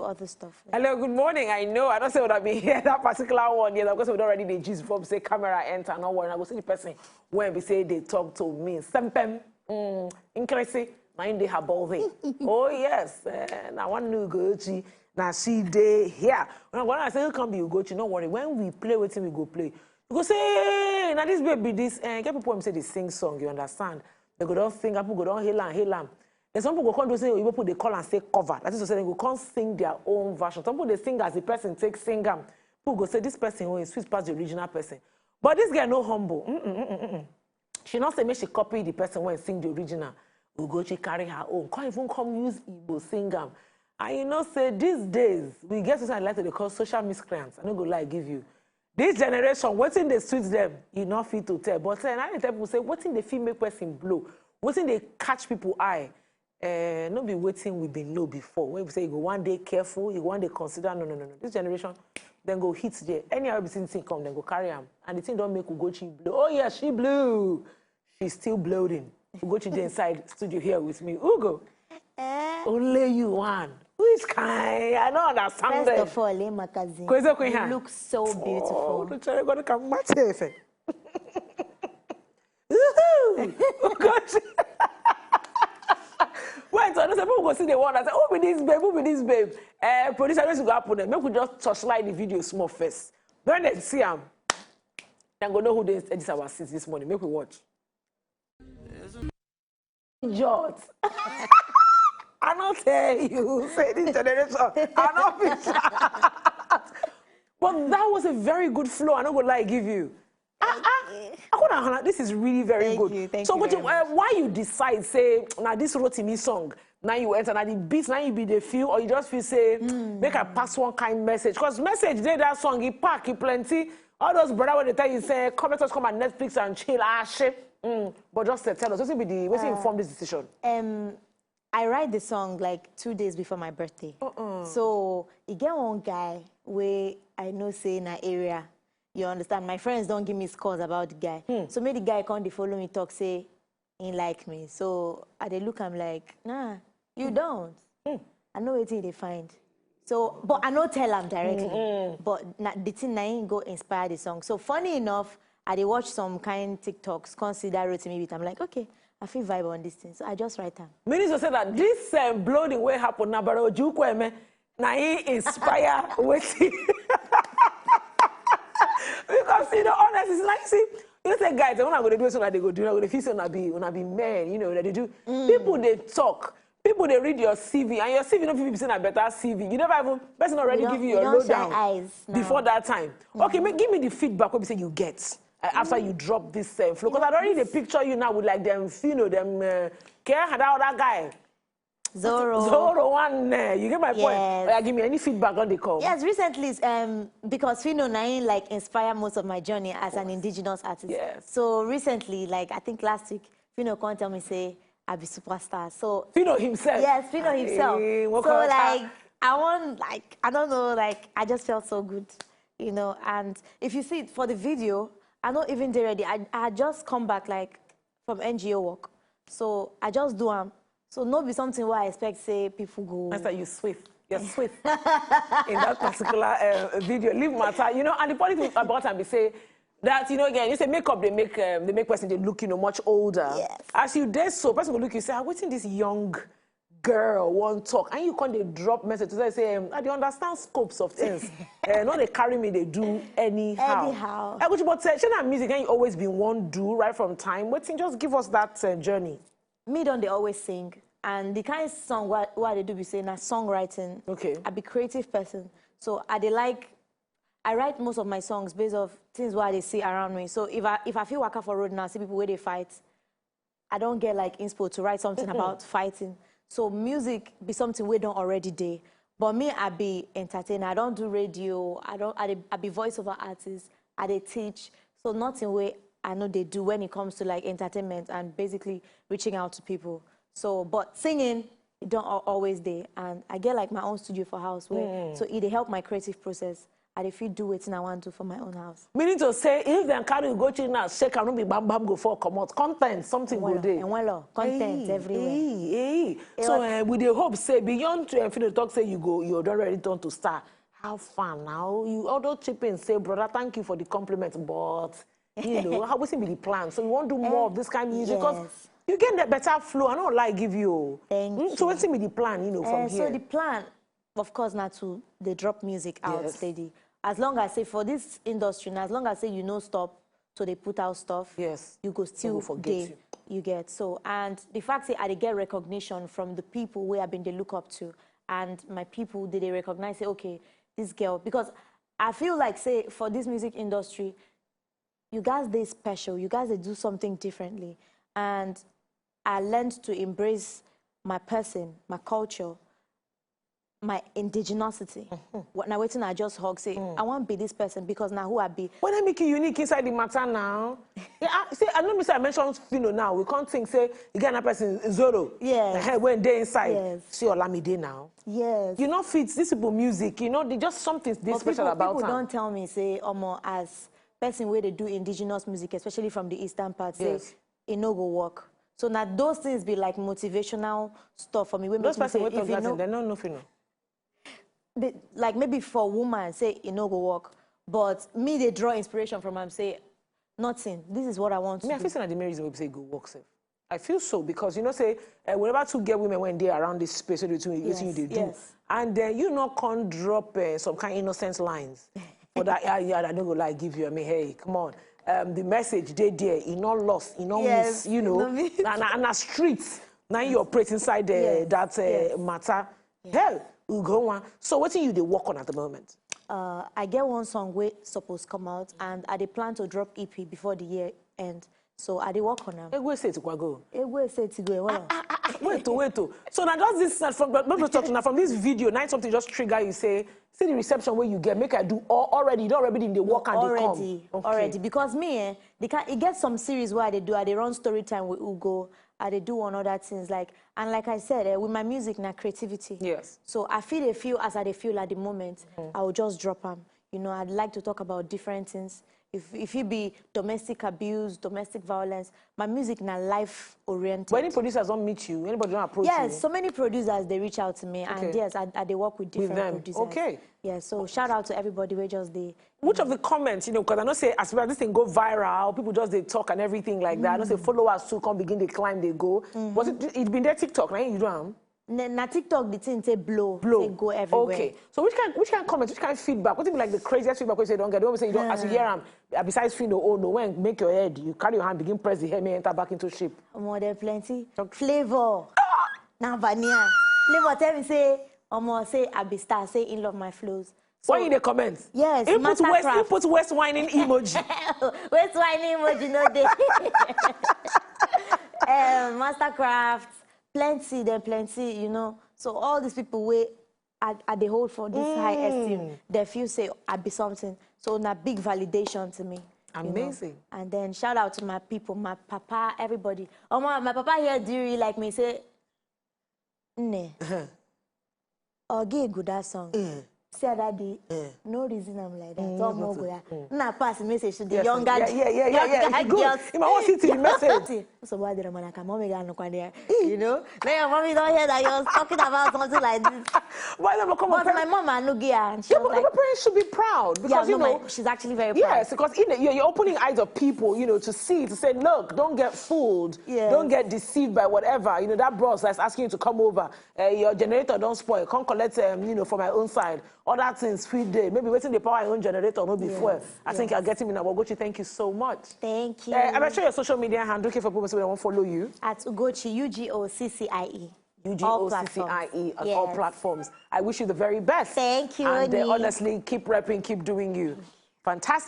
other stuff. Hello, good morning. I know, I don't say what I mean here, that particular one, yeah, because we already the gist from say camera enter, no worry. I go see the person when we say they talk to me. Sempem, increase, mind they have all day. Oh, yes, now one new Ugochi, now she day here. When I say, come be Ugochi, no worry. When we play with him, we go play. You go say, now this baby, this, and get people say they sing song, you understand? They go down sing, people go down hail am. And some people go come to say, you people they call and say cover. That is to say, they go come sing their own version. Some people they sing as the person takes sing them. People go say, this person is sweet past the original person. But this girl no humble. She not say, make she copy the person when sing the original. Ugochi carry her own. Can't even come use Igbo sing them. And you know, say, these days, we get something like they call social miscreants. I don't go lie give you. This generation, what's in the streets them, you not fit to tell. But then I tell people say, what's in the female person blow? What's in they catch people eye? No be waiting we been know before. When we say you go one day careful, you one day consider, no. This generation, then go hit there. Any other thing come, then go carry them. And the thing don't make Ugochi blow. Oh yeah, she blew. She's still blowing. Ugochi there inside studio here with me. Ugo, only you one. Which kind? I don't understand. First of all, you look so beautiful. Oh, the gonna come match it. Ugochi. Wait, so people go see the one and say, who be this babe, who be this babe? Producer, let's go up on them. Make we just touchlight the video small first. When they see them, then go know who they edit our scenes this morning. Make we watch. Jot. I not tell you, say this generation, I not be But that was a very good flow. I not gonna lie give you. This is really very good. Thank so you why you decide say now this Rotimi song now you enter now the beats now you be the feel or you just feel say make I pass one kind message because message there that song he pack he plenty all those brother when they tell you say come let us come on Netflix and chill shit but just tell us what's inform this decision. I write the song like 2 days before my birthday. So you get one guy where I know say in an area. You understand? My friends don't give me scores about the guy. So maybe the guy can't follow me talk, say, he like me. So they look, I'm like, nah, you don't. I know what they find. So, but I don't tell them directly. But the thing I ain't go inspire the song. So funny enough, I watch some kind TikToks, consider Rotimi with. I'm like, okay, I feel vibe on this thing. So I just write them. Minister said that this bloating way happen now, but Ojukwe, now he inspire with Because you know, honestly, it's like see, you say guys, when I go to do something, they go do. I go to feel so na be men, you know that they do. People they talk, people they read your CV, and your CV no people saying a better CV. You never even person already give you your lowdown before that time. Okay, give me the feedback what you say you get after you drop this flow. Because I already picture you now with like them, you know them care had that other guy. Zoro one, you get my point. Yes. Give me any feedback on the call. Yes, recently, because Fino Nain like inspire most of my journey as an indigenous artist. Yes. So recently, like I think last week, Fino can't tell me say I be superstar. So Fino himself. Yes, Fino himself. So like I don't know, like I just felt so good, you know. And if you see it for the video, I'm not even there ready. I just come back like from NGO work, so I just do So not be something where I expect say people go. That's like you swift. You're swift in that particular video. Leave matter, you know. And the funny thing about them, they say that you know again, you say makeup they make person they look much older. Yes. As you did so, person will look you say, I'm waiting this young girl won't talk, and you can't they drop message to say I don't understand scopes of things. Not they carry me, they do anyhow. But Shana music and you always been one do right from time. Waiting, just give us that journey. Me don't they always sing. And the kind of song what they do be saying is songwriting. Okay. I be creative person. So I write most of my songs based off things what they see around me. So if I feel waka for road now, see people where they fight, I don't get like inspo to write something about fighting. So music be something we don't already do. But me, I be entertainer. I don't do radio. I be voiceover artist. I they teach. So nothing where I know they do when it comes to like entertainment and basically reaching out to people. So, but singing, it don't always there. And I get like my own studio for house where, so it help my creative process. I dey fit do wetin I want to for my own house. Meaning to say, if they carry you go to now, shake and not be bam bam go for come out. Content, something go there. And well, content everywhere. So with the hope, say beyond to the talk, say you're already done to start. Have fun now. You although chip in, say, brother, thank you for the compliment, but you know, how was it be the plan? So you want to do more of this kind of music because you get the better flow. I don't like give you. Thank you. So what's be the plan, you know, from here? So the plan, of course, not to they drop music out steady. As long as say for this industry, and as long as say you know stop, so they put out stuff. Yes. You go still forget you get so, and the fact say I get recognition from the people where I've been they look up to, and my people they recognize say okay this girl, because I feel like say for this music industry, you guys they special, you guys they do something differently, and I learned to embrace my person, my culture, my indigenosity. Now waiting, I just hug say I want to be this person because now who I be. When I make you unique inside the matter now, see, I know I mentioned Fino now. We can't think say you get another person Zoro. Yes. When they inside, yes. See Olamide now. Yes. You know, fit this people music. You know, they just something special about them. People don't tell me say as person where they do indigenous music, especially from the eastern part, say it no go work. So now those things be like motivational stuff for me. When those person if you know, they don't know Fino. Like maybe for woman say it no go work, but me they draw inspiration from them say nothing. This is what I want to do. I feel like the main reason we say go work safe. I feel so because you know say whenever two get women when they around this space, so they do, and then you not can't drop some kind of innocent lines. For that I don't go like give you. I mean, hey, come on. The message they there, you not lost, you not miss, you know, and a streets. Now you operate inside that matter. Hell. Go on. So what do you work on at the moment? I get one song where supposed to come out, and I dey plan to drop EP before the year end. So I dey work on them. Egwe say to go. Egwe say to go. Wait. So now just this from this video, now something just trigger you say, see the reception where you get, make I do already. You don't already in the work and they come. Already. Because me, it gets some series where they run story time with Ugo. They do one other things like I said, with my music now creativity. Yes. So I feel as I feel at the moment, I will just drop them. You know, I'd like to talk about different things. If it be domestic abuse, domestic violence, my music now life oriented. But any producers don't meet you, anybody don't approach you? Yes, so many producers they reach out to me, and yes, they work with different producers. Okay. Yeah, so shout out to everybody where just they. Which of the comments, you know, because I know say as well this thing go viral, people just they talk and everything like that. I know say followers too come begin they climb, they go. Was it been there TikTok, right? You don't. Na TikTok the thing say blow. They go everywhere. Okay. So which kind of comments, which kind of feedback? What do you mean like the craziest feedback you say don't get? The one say you don't as you hear them, besides Fino, oh no, when make your head, you carry your hand, begin press the hair, may enter back into shape. More there plenty. Flavor. Now vanilla. Flavor tell me say, say I be star, say in love my flows. So, what in the comments? Yes, you put West whining emoji. West whining emoji, no day. Mastercraft. Plenty, you know. So all these people where are they hold for this high esteem, they feel say I be something. So na big validation to me. Amazing. You know? And then shout out to my people, my papa, everybody. Oh my papa here do really like me say, ne. Good that song. See that day, no reason I'm like that. Now pass the message to the younger girls. Good. You might want to see the message. So why did I mommy there? You know? Then your mommy don't hear that you're talking about something like this. Why never come but my mom and no gear. Yeah, but my parents should be proud because you know she's actually very proud. Yes, because you're opening eyes of people, you know, to see, to say, look, don't get fooled, don't get deceived by whatever. You know, that boss that's asking you to come over, your generator don't spoil, come collect, you know, from my own side. Other things, free day. Maybe waiting the power your own generator, no before. I think I'll get him in. Ugochi, thank you so much. Thank you. I'm sure your social media handle for people who want to follow you. At Ugochi, UGOCCIE. UGOCCIE on all platforms. I wish you the very best. Thank you. And honestly, keep repping, keep doing you. Fantastic.